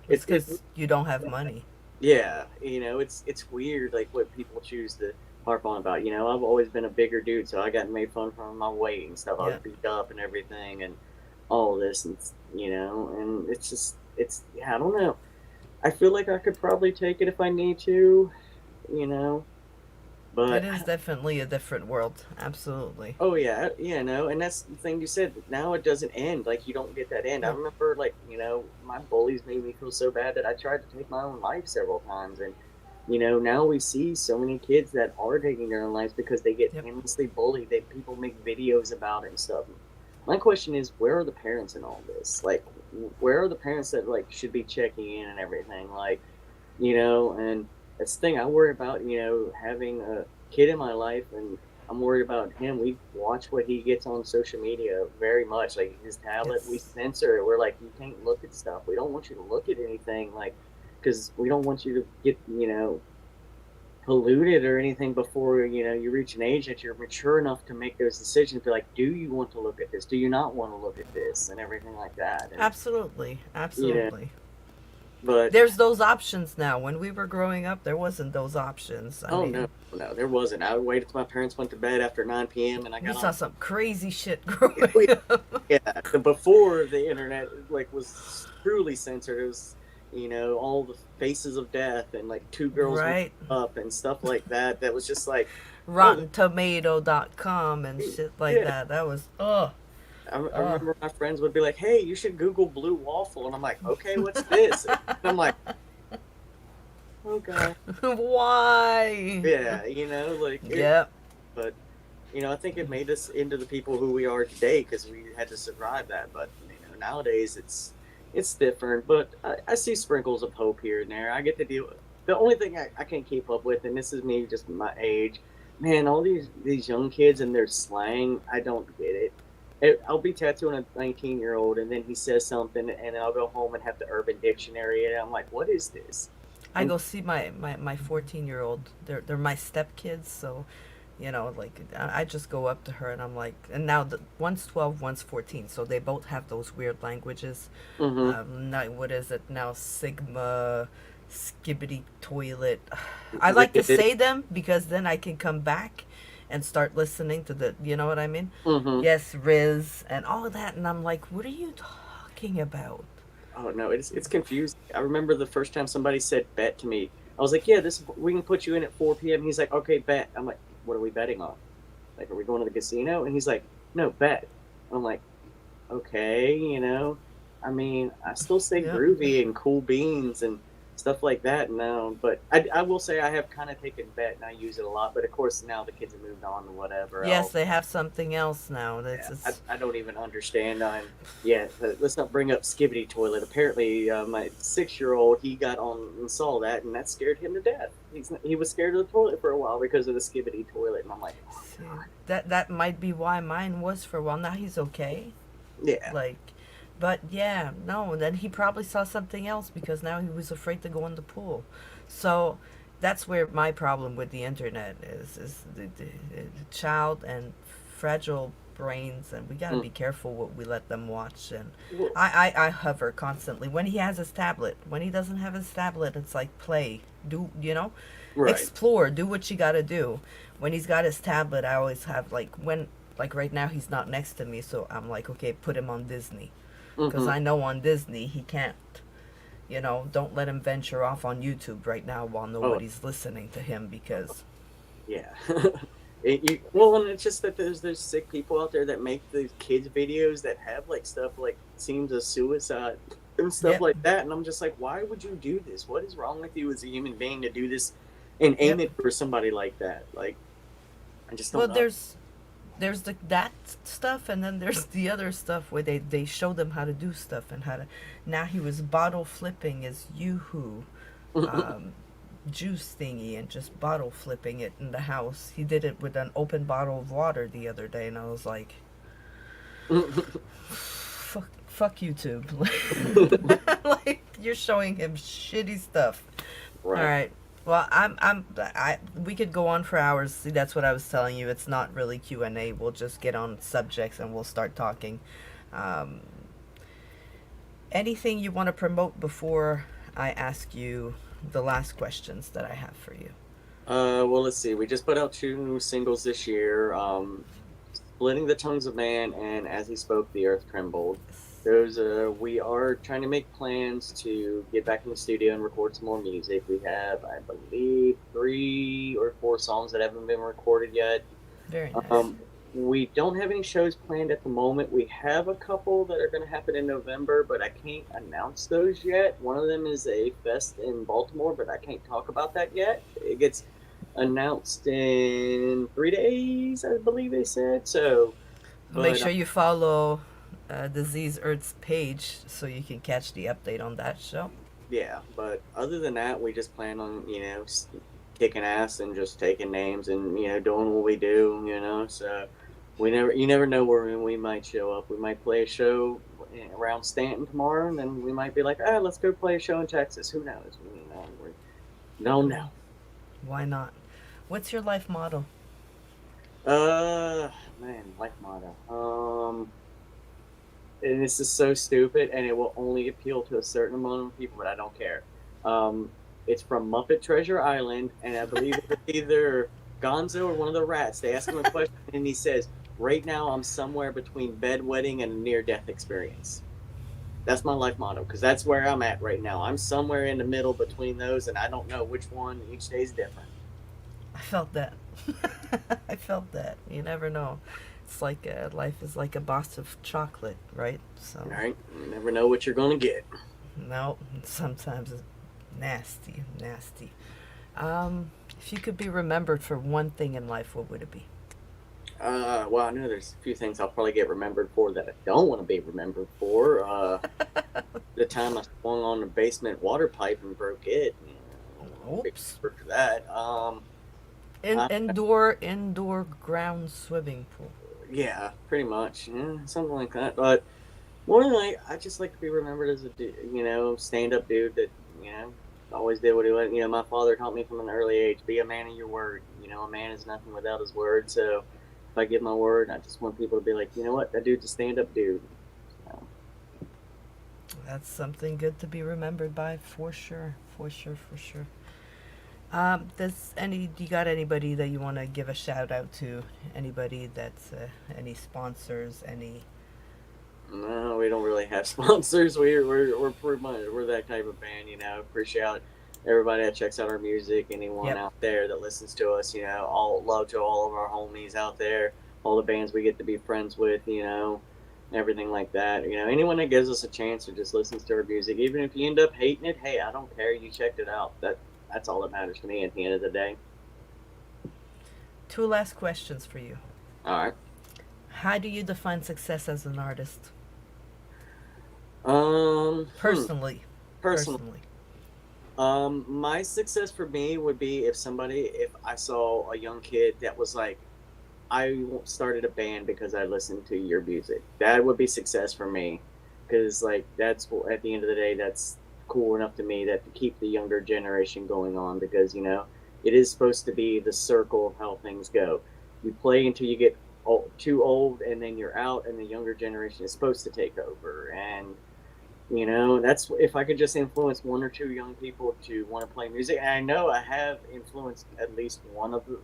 It's it's because you don't have money. yeah, it's weird like what people choose to harp on about. I've always been a bigger dude, so I got made fun from my weight and stuff. I was Yeah. beat up and everything, and all of this, and and it's just yeah, I don't know. I feel like I could probably take it if I need to, you know, It but is definitely a different world. Absolutely. oh yeah, no, and that's the thing you said. Now it doesn't end. Like you don't get that end. I No. remember, like my bullies made me feel so bad that I tried to take my own life several times. And now we see so many kids that are taking their own lives because they get Yep. endlessly bullied. They People make videos about it and stuff. My question is, where are the parents in all this? Like, where are the parents that like should be checking in and everything? Like, and that's the thing I worry about, having a kid in my life, and I'm worried about him. We watch what he gets on social media very much. Like his tablet, we Yes. censor it. We're like, you can't look at stuff. We don't want you to look at anything, like, because we don't want you to get, polluted or anything before, you reach an age that you're mature enough to make those decisions. Be like, do you want to look at this? Do you not want to look at this? And everything like that. And, Absolutely. you know, Absolutely. but There's those options now. When we were growing up, there wasn't those options. I oh no, mean, no, there wasn't. I would wait until my parents went to bed after 9 p.m. and I we got saw on. some crazy shit growing up. Yeah, before the internet like was truly censored, it was all the faces of death and like two girls one Right? up and stuff like that. That was just like, oh RottenTomato.com and shit like yeah. that. That was, ugh. I Ugh. remember my friends would be like, "Hey, you should Google blue waffle," and I'm like, "Okay, what's this?" And I'm like, "Oh God, Why? yeah," like it. Yep. But I think it made us into the people who we are today because we had to survive that. But nowadays it's different. But I see sprinkles of hope here and there. I get to deal. The only thing I can't keep up with, and this is me just my age, man. All these young kids and their slang, I don't get it. I'll be tattooing a 19-year-old, and then he says something, and I'll go home and have the Urban Dictionary, and I'm like, what is this? I And go see my 14-year-old. They're my stepkids, so like I just go up to her and I'm like, and now one's 12, one's 14, so they both have those weird languages. mm-hmm. Now what is it now? Sigma, skibbity toilet. I like to say them because then I can come back and start listening to the, you know what I mean? Mm-hmm. Yes, Riz and all of that, and I'm like, what are you talking about? Oh no, it's confusing. I remember the first time somebody said bet to me. I was like, yeah, this we can put you in at 4 p.m. He's like, okay, bet. I'm like, what are we betting on? Like, are we going to the casino? And he's like, no, bet. I'm like, okay, I mean, I still say Yep. groovy and cool beans and stuff like that now, but I will say I have kind of taken bet and I use it a lot. But of course, now the kids have moved on to whatever Yes, else. they have something else now. That's Yeah, it's, I don't even understand. Yeah, let's not bring up Skibbity Toilet. Apparently, my 6 year old, he got on and saw that, and that scared him to death. He was scared of the toilet for a while because of the Skibbity Toilet, and I'm like, oh see, God, that might be why mine was for a while. Now he's okay. yeah, Like, but yeah, no. Then he probably saw something else because now he was afraid to go in the pool. So that's where my problem with the internet is the child and fragile brains, and we got to mm, be careful what we let them watch. And well, I hover constantly when he has his tablet. When he doesn't have his tablet, it's like play, do right, explore, do what you got to do. When he's got his tablet, I always have like right now he's not next to me, so I'm like, okay, put him on Disney because mm-hmm, I know on Disney he can't. Don't let him venture off on YouTube right now while oh nobody's listening to him because yeah. Well, and it's just that there's sick people out there that make the kids videos that have like stuff like scenes of suicide and stuff yep, like that, and I'm just like, why would you do this? What is wrong with you as a human being to do this and aim yep. it for somebody like that? Like, I just Well, don't know. there's that stuff, and then there's the other stuff where they show them how to do stuff and how to. Now he was bottle flipping his yoo-hoo um, juice thingy and just bottle flipping it in the house. He did it with an open bottle of water the other day, and I was like, fuck YouTube. Like you're showing him shitty stuff. All Right. right. Well, we could go on for hours. See, that's what I was telling you. It's not really Q&A. We'll just get on subjects and we'll start talking. Um, Anything you want to promote before I ask you the last questions that I have for you? Well, let's see. We just put out two new singles this year. Splitting the Tongues of Man and As He Spoke, the Earth Trembled. Those we are trying to make plans to get back in the studio and record some more music. We have, I believe, 3 or 4 songs that haven't been recorded yet. Very nice. Um, we don't have any shows planned at the moment. We have a couple that are going to happen in November, but I can't announce those yet. One of them is a fest in Baltimore, but I can't talk about that yet. It gets announced in 3 days, I believe they said. So, Make but sure you follow Disease Earth's page so you can catch the update on that show. yeah. But other than that, we just plan on kicking ass and just taking names and doing what we do. So you never know where we might show up. We might play a show around Stanton tomorrow, and then we might be like, let's go play a show in Texas. Who knows? We don't know. Why not? What's your life motto? Uh, Man, life motto. And this is so stupid, and it will only appeal to a certain amount of people, but I don't care. It's from Muppet Treasure Island, and I believe it's either Gonzo or one of the rats. They ask him a question, and he says, "Right now, I'm somewhere between bedwetting and a near-death experience." That's my life motto, because that's where I'm at right now. I'm somewhere in the middle between those, and I don't know which one. Each day is different. I felt that. I felt that. You never know. It's like life is like a box of chocolate, right? So, All right, you never know what you're gonna get. no, sometimes it's nasty, nasty. If you could be remembered for one thing in life, what would it be? Well, I know there's a few things I'll probably get remembered for that I don't want to be remembered for. The time I swung on the basement water pipe and broke it. Oops. For that. I, Indoor ground swimming pool. yeah, pretty much. Yeah, something like that. But more than like, I just like to be remembered as a stand up dude that you know always did what he was. My father taught me from an early age: be a man of your word. A man is nothing without his word. So if I give my word, I just want people to be like, you know what, that dude's a stand up dude. So, That's something good to be remembered by, for sure, for sure, for sure. Do you got anybody that you want to give a shout out to? Anybody that's any sponsors? Any? no, we don't really have sponsors. We're pretty much we're that type of band. Appreciate everybody that checks out our music. Anyone Yep. out there that listens to us. All love to all of our homies out there. All the bands we get to be friends with. Everything like that. Anyone that gives us a chance or just listens to our music, even if you end up hating it, hey, I don't care. You checked it out. That's all that matters to me at the end of the day. Two last questions for you. All right. How do you define success as an artist? Um. Hmm, Personally. Personally. Personally. My success for me would be if I saw a young kid that was like, I started a band because I listened to your music. That would be success for me, because like that's at the end of the day, that's cool enough to me that to keep the younger generation going on, because it is supposed to be the circle of how things go. You play until you get too old, and then you're out, and the younger generation is supposed to take over. And that's if I could just influence 1 or 2 young people to want to play music. And I know I have influenced at least one of the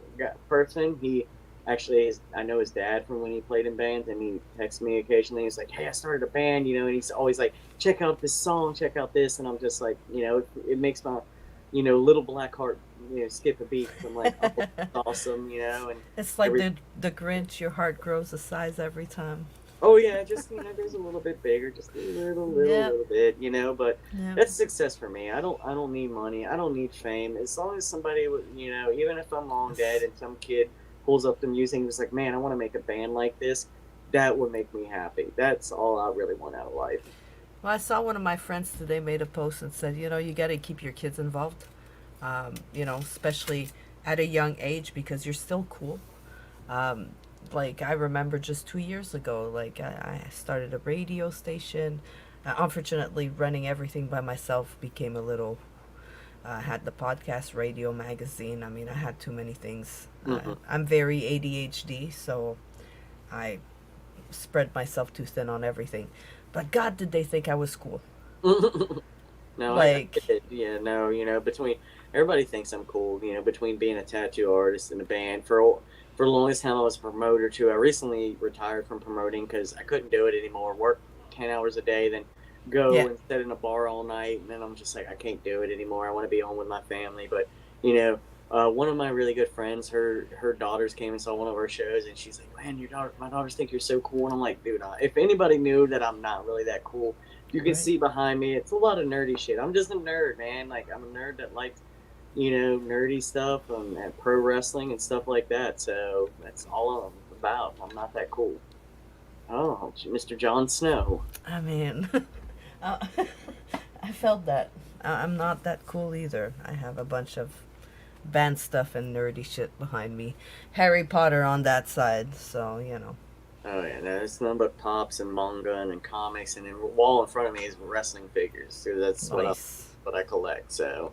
person. He actually is. I know his dad from when he played in bands, and he texts me occasionally. He's like, "Hey, I started a band," and he's always like, "Check out this song, check out this," and I'm just like, it makes my, little black heart, skip a beat. 'Cause I'm like, oh, that's awesome, and It's like every the Grinch. Your heart grows a size every time. oh yeah, just goes a little bit bigger, just a Yep. little bit, but Yep. that's success for me. I don't need money, I don't need fame. As long as somebody would, even if I'm long dead and some kid pulls up the music and he's like, man, I want to make a band like this. That would make me happy. That's all I really want out of life. Well, I saw one of my friends today made a post and said, you got to keep your kids involved, especially at a young age because you're still cool. Um, like I remember just 2 years ago, like I started a radio station. Unfortunately, running everything by myself became a little. Had the podcast, radio, magazine. I mean, I had too many things. Hmm. I'm very ADHD, so I spread myself too thin on everything. But God, did they think I was cool? No, I Like, get it. Yeah, no, between everybody thinks I'm cool. Between being a tattoo artist and a band for the longest time, I was a promoter too. I recently retired from promoting because I couldn't do it anymore. Work 10 hours a day, then go yeah, and sit in a bar all night, and then I'm just like, I can't do it anymore. I want to be home with my family. But you know, one of my really good friends, her daughters came and saw one of our shows, and she's like, "Man, my daughters think you're so cool." And I'm like, "Dude, if anybody knew that I'm not really that cool." You can right. see behind me, it's a lot of nerdy shit. I'm just a nerd, man. Like I'm a nerd that likes, nerdy stuff and pro wrestling and stuff like that. So that's all I'm about. I'm not that cool. Oh, Mr. Jon Snow. I mean, uh, I felt that. I'm not that cool either. I have a bunch of band stuff and nerdy shit behind me. Harry Potter on that side, so. Oh yeah, no, it's nothing but pops and manga and comics, and then the wall in front of me is wrestling figures. So that's Nice. what I collect. So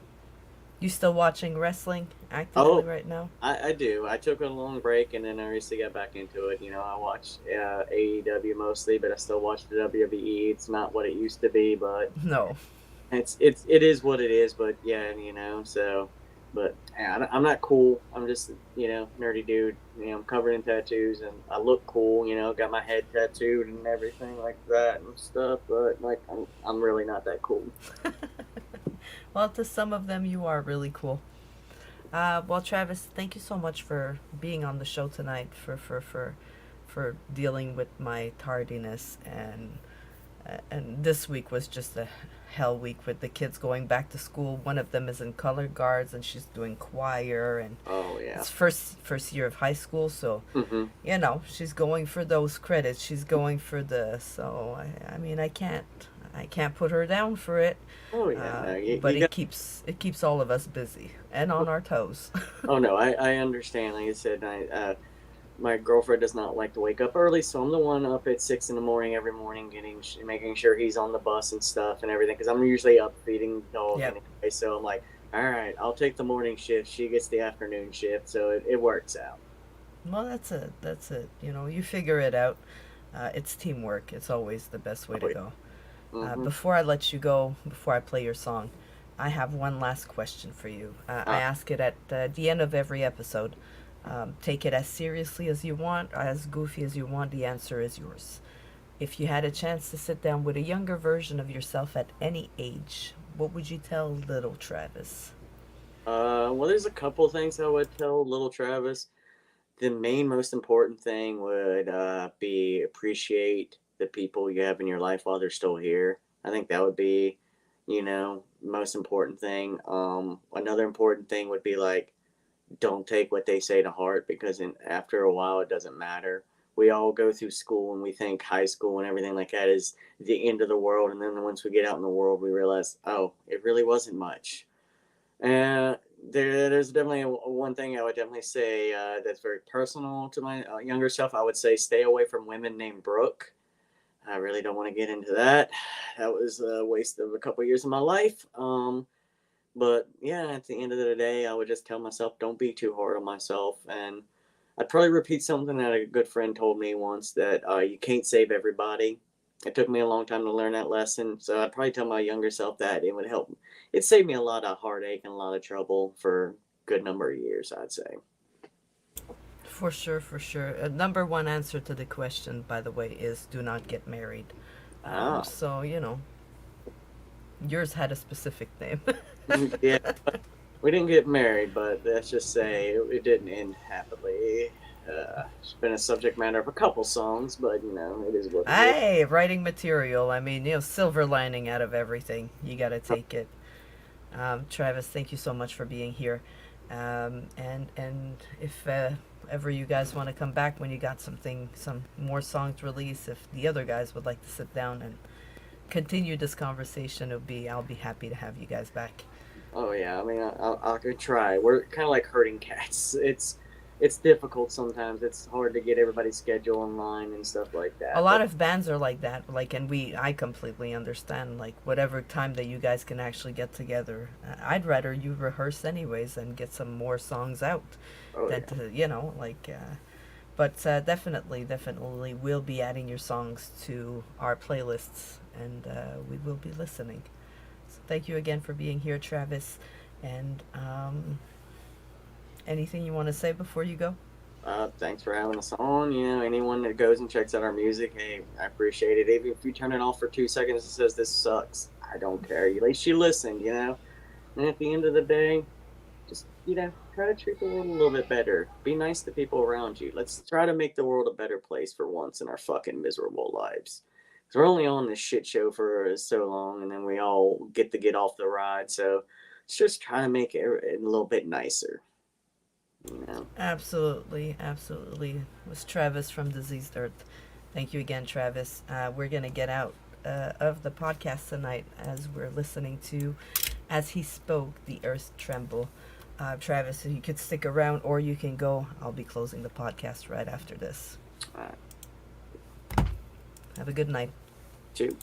You still watching wrestling actively oh, right now? I do. I took a long break and then I recently got back into it. I watch AEW mostly, but I still watch the WWE. It's not what it used to be, but No. it is what it is. But yeah, so. But yeah, I'm not cool. I'm just nerdy dude. I'm covered in tattoos and I look cool. Got my head tattooed and everything like that and stuff. But like I'm really not that cool. Well, to some of them, you are really cool. Well, Travis, thank you so much for being on the show tonight, for dealing with my tardiness, and this week was just a hell week with the kids going back to school. One of them is in color guards, and she's doing choir, and Oh yeah. it's first year of high school, so Hmm. she's going for those credits. She's going for the so I mean I can't put her down for it. Oh yeah. No, But you it got. keeps all of us busy and on our toes. Oh no, I understand. Like I said, my girlfriend does not like to wake up early, so I'm the one up at 6 in the morning every morning, making sure he's on the bus and stuff and everything. Because I'm usually up feeding the dog Yep. anyway, so I'm like, all right, I'll take the morning shift. She gets the afternoon shift, so it works out. Well, that's it. That's it. You figure it out. It's teamwork. It's always the best way Oh to yeah. go. Hmm. Before I let you go, before I play your song, I have one last question for you. I Ah, ask it at the end of every episode. Take it as seriously as you want, as goofy as you want. The answer is yours. If you had a chance to sit down with a younger version of yourself at any age, what would you tell little Travis? well, there's a couple things I would tell little Travis. The main most important thing would be appreciate the people you have in your life while they're still here. I think that would be, most important thing. Another important thing would be like, don't take what they say to heart because after a while it doesn't matter. We all go through school and we think high school and everything like that is the end of the world, and then once we get out in the world, we realize, oh, it really wasn't much. And there's definitely one thing I would definitely say that's very personal to my younger self. I would say stay away from women named Brooke. I really don't want to get into that. That was a waste of a couple of years of my life. But yeah, at the end of the day, I would just tell myself, don't be too hard on myself. And I'd probably repeat something that a good friend told me once that you can't save everybody. It took me a long time to learn that lesson. So I'd probably tell my younger self that it would help. It saved me a lot of heartache and a lot of trouble for a good number of years, I'd say. For sure, for sure. Number one answer to the question, by the way, is do not get married. Ah, So, yours had a specific name. yeah. We didn't get married, but let's just say it didn't end happily. It's been a subject matter of a couple songs, but it is what it is. Hey, writing material. I mean, silver lining out of everything. You got to take it. Travis, thank you so much for being here. And if ever you guys want to come back, when you got some more songs released, if the other guys would like to sit down and continue this conversation, I'll be happy to have you guys back. Oh yeah, I mean, I could try. We're kind of like herding cats. It's difficult sometimes. It's hard to get everybody's schedule online and stuff like A that. lot But of bands are like that, like, and I completely understand, like, whatever time that you guys can actually get together. I'd rather you rehearse anyways and get some more songs out oh than yeah, to, you know, like, but definitely we'll be adding your songs to our playlists, and we will be listening. So thank you again for being here, Travis. And anything you want to say before you go? thanks for having us on. You know, anyone that goes and checks out our music, hey, I appreciate it. Even if you turn it off for 2 seconds and says this sucks, I don't care. At least you listened, you know. And at the end of the day, just try to treat the world a little bit better. Be nice to people around you. Let's try to make the world a better place for once in our fucking miserable lives. Because we're only on this shit show for so long, and then we all get off the ride. So let's just try to make it a little bit nicer. You know. Absolutely, absolutely. It was Travis from Diseased Earth. Thank you again, Travis. We're going to get out of the podcast tonight as we're listening to As He Spoke, The Earth Tremble. Travis, you could stick around or you can go. I'll be closing the podcast right after this. All right. Have a good night. Two.